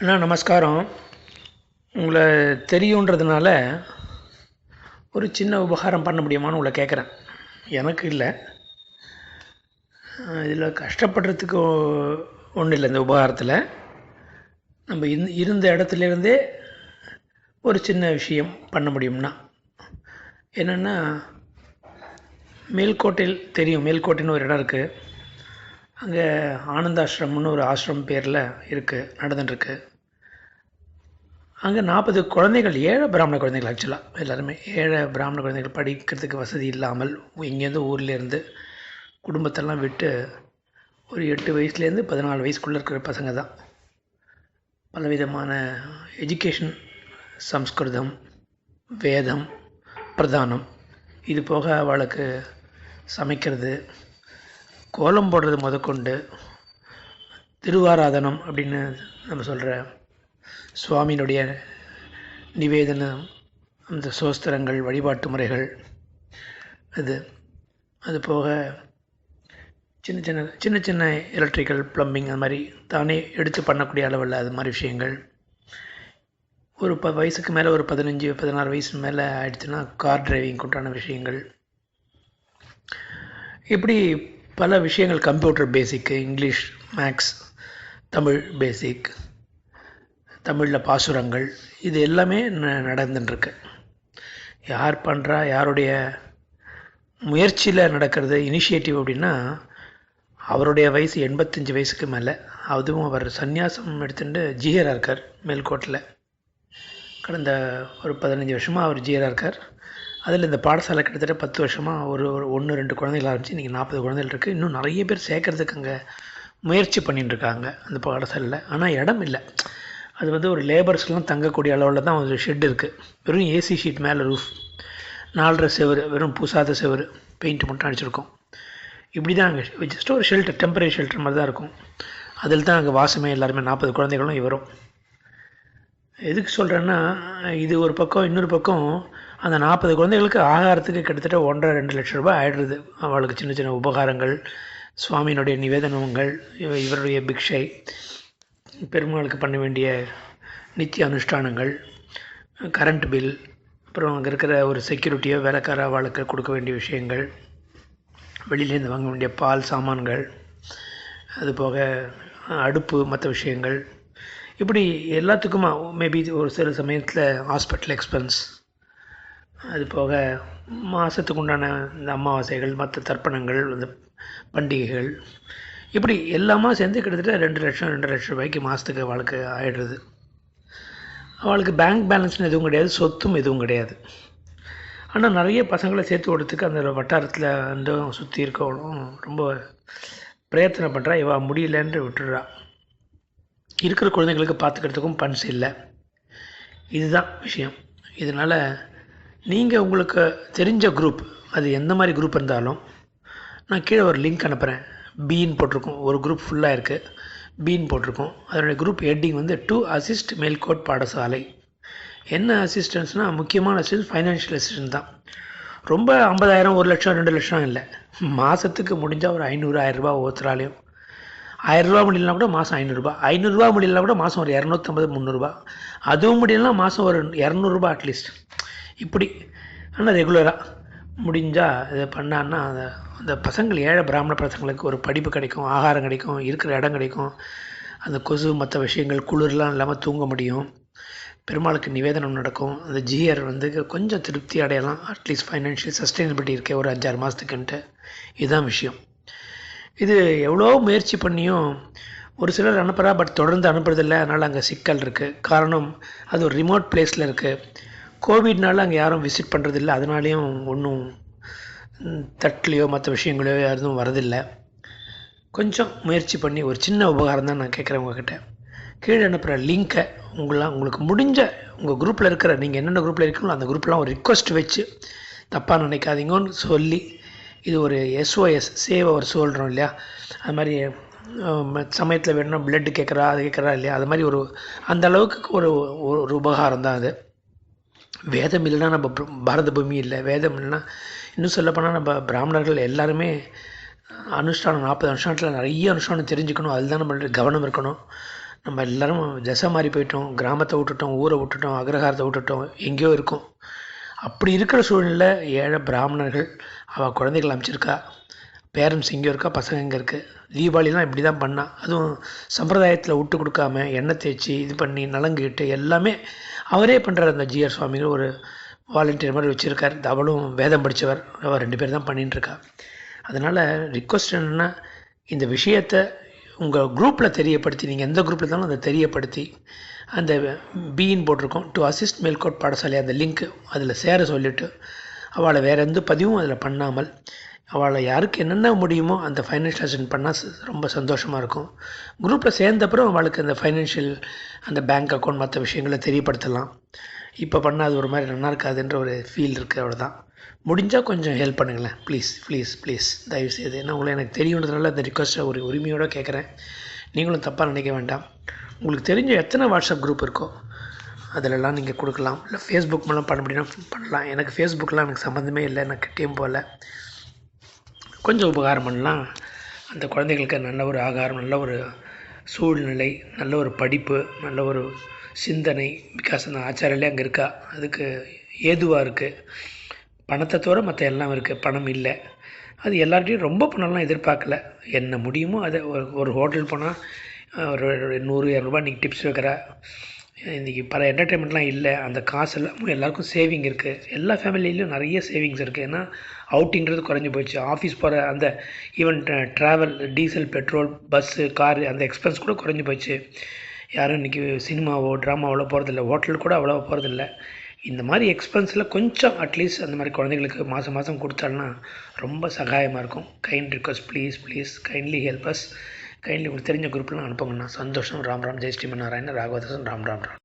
அண்ணா நமஸ்காரம். உங்களை தெரியுன்றதுனால ஒரு சின்ன உபகாரம் பண்ண முடியுமான்னு உங்களை கேட்குறேன். எனக்கு இல்லை, இதில் கஷ்டப்படுறதுக்கு ஒன்றும் இல்லை. இந்த உபகாரத்தில் நம்ம இருந்த இடத்துலேருந்தே ஒரு சின்ன விஷயம் பண்ண முடியும்னா என்னென்னா, மேல்கோட்டையில் தெரியும், மேல்கோட்டைன்னு ஒரு இடம் இருக்குது. அங்கே ஆனந்தாசிரமம்னு ஒரு ஆசிரமம் பேரில் இருக்குது, நடந்துட்டுருக்கு. அங்கே 40 குழந்தைகள், ஏழை பிராமண குழந்தைகள், ஆக்சுவலாக எல்லாருமே ஏழை பிராமண குழந்தைகள், படிக்கிறதுக்கு வசதி இல்லாமல் இங்கேருந்து ஊர்லேருந்து குடும்பத்தெல்லாம் விட்டு ஒரு 8 வயசுலேருந்து 14 வயசுக்குள்ளே இருக்கிற பசங்க தான். பலவிதமான எஜுகேஷன், சம்ஸ்கிருதம், வேதம், பிரதானம், இது போக அவளுக்கு சமைக்கிறது, கோலம் போடுறது முதற்கொண்டு, திருவாராதனம் அப்படின்னு நம்ம சொல்கிற சுவாமியினுடைய நிவேதனம், அந்த சோஸ்திரங்கள், வழிபாட்டு முறைகள், அது போக சின்ன சின்ன எலக்ட்ரிக்கல், ப்ளம்பிங், அது மாதிரி தானே எடுத்து பண்ணக்கூடிய அளவில் அது மாதிரி விஷயங்கள். ஒரு வயசுக்கு மேலே, ஒரு 15-16 வயசு மேலே ஆயிடுச்சுன்னா கார் டிரைவிங் உண்டான விஷயங்கள், இப்படி பல விஷயங்கள். கம்ப்யூட்டர் பேசிக்கு, இங்கிலீஷ், மேக்ஸ், தமிழ் பேசிக், தமிழில் பாசுரங்கள், இது எல்லாமே நடந்துட்டுருக்கு. யார் பண்ணுறா, யாருடைய முயற்சியில் நடக்கிறது இனிஷியேட்டிவ் அப்படின்னா, அவருடைய வயசு 85 வயசுக்கு மேலே. அதுவும் அவர் சந்நியாசம் எடுத்துட்டு ஜிஆராக இருக்கார் மேல்கோட்டில். கடந்த ஒரு 15 வருஷமாக அவர் ஜிஆராக இருக்கார். அதில் இந்த பாடசாலை கிட்டத்தட்ட 10 வருஷமாக ஒரு 1-2 குழந்தைகள் ஆரம்பித்து இன்றைக்கி 40 குழந்தைகள் இருக்குது. இன்னும் நிறைய பேர் சேர்க்கறதுக்கு அங்கே முயற்சி பண்ணிட்டுருக்காங்க அந்த பாடசாலையில். ஆனால் இடம் இல்லை. அது வந்து ஒரு லேபர்ஸ்லாம் தங்கக்கூடிய அளவில் தான் ஒரு ஷெட் இருக்குது. வெறும் ஏசி ஷீட் மேலே ரூஃப், 4.5 செவரு, வெறும் பூசாத செவரு, பெயிண்ட் மட்டும் அடிச்சிருக்கோம். இப்படி தான் அங்கே ஜஸ்ட் ஒரு ஷெல்டர், டெம்பரரி ஷெல்டர் மாதிரி தான் இருக்கும். அதில் தான் அங்கே வாசமே. எல்லாருமே 40 குழந்தைகளும் இவரும். எதுக்கு சொல்கிறேன்னா, இது ஒரு பக்கம். இன்னொரு பக்கம் அந்த 40 குழந்தைகளுக்கு ஆகாரத்துக்கு கிட்டத்தட்ட 1.5-2 லட்சம் ரூபாய் ஆயிடுறது. அவளுக்கு சின்ன சின்ன உபகாரங்கள், சுவாமியினுடைய நிவேதனங்கள், இவருடைய பிக்ஷை, பெருமாளுக்கு பண்ண வேண்டிய நித்திய அனுஷ்டானங்கள், கரண்ட் பில், அப்புறம் அங்கே இருக்கிற ஒரு செக்யூரிட்டியோ வேலைக்கார அவளுக்கு கொடுக்க வேண்டிய விஷயங்கள், வெளியிலேருந்து வாங்க வேண்டிய பால் சாமான்கள், அதுபோக அடுப்பு, மற்ற விஷயங்கள், இப்படி எல்லாத்துக்குமா. மேபி ஒரு சில சமயத்தில் ஹாஸ்பிட்டல் எக்ஸ்பென்ஸ், அது போக மாதத்துக்கு உண்டான இந்த அமாவாசைகள், மற்ற தர்ப்பணங்கள், இந்த பண்டிகைகள், இப்படி எல்லாமே சேர்ந்து கிட்டத்தட்ட 2 லட்சம் ரூபாய்க்கு மாதத்துக்கு அவளுக்கு ஆகிடுறது. அவளுக்கு பேங்க் பேலன்ஸ்னு எதுவும் கிடையாது, சொத்தும் எதுவும் கிடையாது. ஆனால் நிறைய பசங்களை சேர்த்து விடுறதுக்கு அந்த வட்டாரத்தில் வந்து சுற்றி இருக்கவளும் ரொம்ப பிரயத்தனை பண்ணுறா. இவள் முடியலன்னு விட்டுடுறா. இருக்கிற குழந்தைங்களுக்கு பார்த்துக்கிறதுக்கும் பண்ஸ் இல்லை. இதுதான் விஷயம். இதனால் நீங்கள் உங்களுக்கு தெரிஞ்ச குரூப், அது எந்த மாதிரி குரூப் இருந்தாலும், நான் கீழே ஒரு லிங்க் அனுப்புகிறேன். பீன் போட்டிருக்கோம், ஒரு குரூப் ஃபுல்லாக இருக்குது. பீன் போட்டிருக்கோம். அதனுடைய குரூப் ஹெட்டிங் வந்து டு அசிஸ்ட் மேல்கோட் பாடசாலை. என்ன அசிஸ்டன்ஸ்னால், முக்கியமான அசிஸ்டன்ஸ் ஃபைனான்ஷியல் அசிஸ்டன்ஸ் தான். ரொம்ப 50,000, 1 லட்சம், 2 லட்சம் இல்லை. மாதத்துக்கு முடிஞ்சால் ஒரு 500-1000 ரூபா ஒவ்வொருத்தராலையும். 1000 ரூபா முடியலனா கூட மாதம் 500 ரூபா, 500 ரூபா முடியலனா கூட மாதம் ஒரு 250-300 ரூபா, அதுவும் முடியலனா மாதம் ஒரு 200 ரூபா அட்லீஸ்ட். இப்படி. ஆனால் ரெகுலராக முடிஞ்சால் இதை பண்ணான்னா அந்த பசங்கள், ஏழை பிராமண பசங்களுக்கு ஒரு படிப்பு கிடைக்கும், ஆகாரம் கிடைக்கும், இருக்கிற இடம் கிடைக்கும், அந்த கொசு மற்ற விஷயங்கள், குளிர்லாம் இல்லாமல் தூங்க முடியும், பெருமாளுக்கு நிவேதனம் நடக்கும், அந்த ஜிஆர் வந்து கொஞ்சம் திருப்தி அடையலாம். அட்லீஸ்ட் ஃபைனான்ஷியல் சஸ்டைனபிலிட்டி இருக்கே ஒரு 5-6 மாதத்துக்குன்ட்டு. இதுதான் விஷயம். இது எவ்வளோ முயற்சி பண்ணியும் ஒரு சிலர் அனுப்புகிறா, பட் தொடர்ந்து அனுப்புறதில்லை. அதனால் அங்கே சிக்கல் இருக்குது. காரணம், அது ஒரு ரிமோட் பிளேஸில் இருக்குது. கோவிட்னால அங்கே யாரும் விசிட் பண்ணுறதில்ல. அதனாலேயும் ஒன்றும் தட்லேயோ மற்ற விஷயங்களோ யாரும் வரதில்லை. கொஞ்சம் முயற்சி பண்ணி ஒரு சின்ன உபகாரம் தான் நான் கேட்குறேன் உங்கள்கிட்ட. கீழே அனுப்புகிற லிங்க்கை உங்களுக்கு முடிஞ்ச உங்கள் குரூப்பில் இருக்கிற, நீங்கள் என்னென்ன குரூப்பில் இருக்கீங்களோ அந்த குரூப்லாம் ஒரு ரிக்வஸ்ட் வச்சு, தப்பாக நினைக்காதீங்கன்னு சொல்லி, இது ஒரு எஸ்ஓஎஸ், சேவ் அவர் சொல்கிறோம் இல்லையா, அது மாதிரி சமயத்தில் வேணும்னா பிளட்டு கேட்குறா, அது கேட்குறா இல்லையா, அது மாதிரி ஒரு அந்த அளவுக்கு ஒரு உபகாரம் தான் அது. வேதம் இல்லைன்னா நம்ம பாரத பூமி இல்லை. வேதம் இல்லைன்னா, இன்னும் சொல்லப்போனால் நம்ம பிராமணர்கள் எல்லாருமே அனுஷ்டானம் 40 அனுஷ்டானத்தில் நிறைய அனுஷ்டானம் தெரிஞ்சுக்கணும். அதுதான் நம்மளுடைய கவனம் இருக்கணும். நம்ம எல்லோரும் திசை மாறி போயிட்டோம், கிராமத்தை விட்டுட்டோம், ஊரை விட்டுட்டோம், அக்ரஹாரத்தை விட்டுட்டோம், எங்கேயோ இருக்கோம். அப்படி இருக்கிற சூழ்நிலையில் ஏழை பிராமணர்கள் அவள் குழந்தைகள் அமைச்சிருக்கா, பேரண்ட்ஸ் இங்கே இருக்கா, பசங்க இங்கே இருக்குது. தீபாவளிலாம் இப்படி தான் பண்ணால், அதுவும் சம்பிரதாயத்தில் விட்டு கொடுக்காம எண்ணெய் தேய்ச்சி இது பண்ணி நலங்கிட்டு எல்லாமே அவரே பண்ணுறார். அந்த ஜிஆர் சுவாமிகள் ஒரு வாலண்டியர் மாதிரி வச்சுருக்கார். அவளும் வேதம் படித்தவர், அவள் 2 பேர் தான் பண்ணிட்டுருக்கா. அதனால் ரிக்வஸ்ட் என்னென்னா, இந்த விஷயத்தை உங்கள் குரூப்பில் தெரியப்படுத்தி, நீங்கள் எந்த குரூப்பில் இருந்தாலும் அதை தெரியப்படுத்தி, அந்த பின்னு போட்டிருக்கோம் டு அசிஸ்ட் மேல்கோட் பாடசாலை, அந்த லிங்க்கு அதில் சேர சொல்லிவிட்டு அவளை வேறு எந்த பதிவும் அதில் பண்ணாமல் அவளை யாருக்கு என்னென்ன முடியுமோ அந்த ஃபைனான்ஷியல் அசிஸ்டன்ட் பண்ணால் ரொம்ப சந்தோஷமாக இருக்கும். குரூப்பில் சேர்ந்தப்புறம் அவளுக்கு அந்த ஃபைனான்ஷியல், அந்த பேங்க் அக்கௌண்ட் மற்ற விஷயங்களை தெரியப்படுத்தலாம். இப்போ பண்ணால் அது ஒரு மாதிரி நல்லா இருக்காதுன்ற ஒரு ஃபீல் இருக்குது. அவ்வளோதான். முடிஞ்சால் கொஞ்சம் ஹெல்ப் பண்ணுங்களேன், ப்ளீஸ் ப்ளீஸ் ப்ளீஸ், தயவுசெய்து. ஏன்னா உங்களை எனக்கு தெரியுன்றதுனால அந்த ரிக்வஸ்ட்டை ஒரு உரிமையோடு கேட்குறேன். நீங்களும் தப்பாக நினைக்க வேண்டாம். உங்களுக்கு தெரிஞ்ச எத்தனை வாட்ஸ்அப் குரூப் இருக்கோ அதிலெல்லாம் நீங்கள் கொடுக்கலாம். இல்லை ஃபேஸ்புக் மூலம் பண்ண முடியும்னா பண்ணலாம். எனக்கு ஃபேஸ்புக்கெலாம் எனக்கு சம்மந்தமே இல்லை, நான் கிட்டேயும் போகல. கொஞ்சம் உபகாரம் பண்ணலாம். அந்த குழந்தைகளுக்கு நல்ல ஒரு ஆகாரம், நல்ல ஒரு சூழ்நிலை, நல்ல ஒரு படிப்பு, நல்ல ஒரு சிந்தனை. பிகாஸ் அந்த ஆச்சாரியிலே அங்கே இருக்கா, அதுக்கு ஏதுவாக இருக்குது. பணத்தை தவிர மற்ற எல்லாம் இருக்குது. பணம் இல்லை, அது எல்லார்ட்டையும் ரொம்ப பணம்லாம் எதிர்பார்க்கல. என்ன முடியுமோ அதை ஒரு ஹோட்டல் போனால் ஒரு 100-200 இன்றைக்கி டிப்ஸ் வைக்கிறா. இன்றைக்கி பல என்டர்டெயின்மெண்ட்லாம் இல்லை. அந்த காசெல்லாம் எல்லாருக்கும் சேவிங் இருக்குது. எல்லா ஃபேமிலியிலையும் நிறைய சேவிங்ஸ் இருக்குது. ஏன்னா அவுட்டிங்கிறது குறைஞ்சி போயிடுச்சு. ஆஃபீஸ் போகிற அந்த even travel, diesel, petrol, bus, car, அந்த எக்ஸ்பென்ஸ் கூட குறைஞ்சி போயிடுச்சு. யாரும் இன்றைக்கி சினிமாவோ ட்ராமாவோ போகிறதில்ல, ஹோட்டல் கூட அவ்வளோவா போகிறதில்ல. இந்த மாதிரி எக்ஸ்பென்ஸில் கொஞ்சம் அட்லீஸ்ட் அந்த மாதிரி குழந்தைங்களுக்கு மாதம் மாதம் கொடுத்தாங்கன்னா ரொம்ப சகாயமாக இருக்கும். Kind request, please please kindly help us. Kindly உங்களுக்கு தெரிஞ்ச குரூப்லாம் அனுப்புங்கண்ணா. சந்தோஷம். ராம் ராம். ஜெய் ஸ்ரீமன் நாராயண. ராகவதாசன். ராம் ராம் ராம்.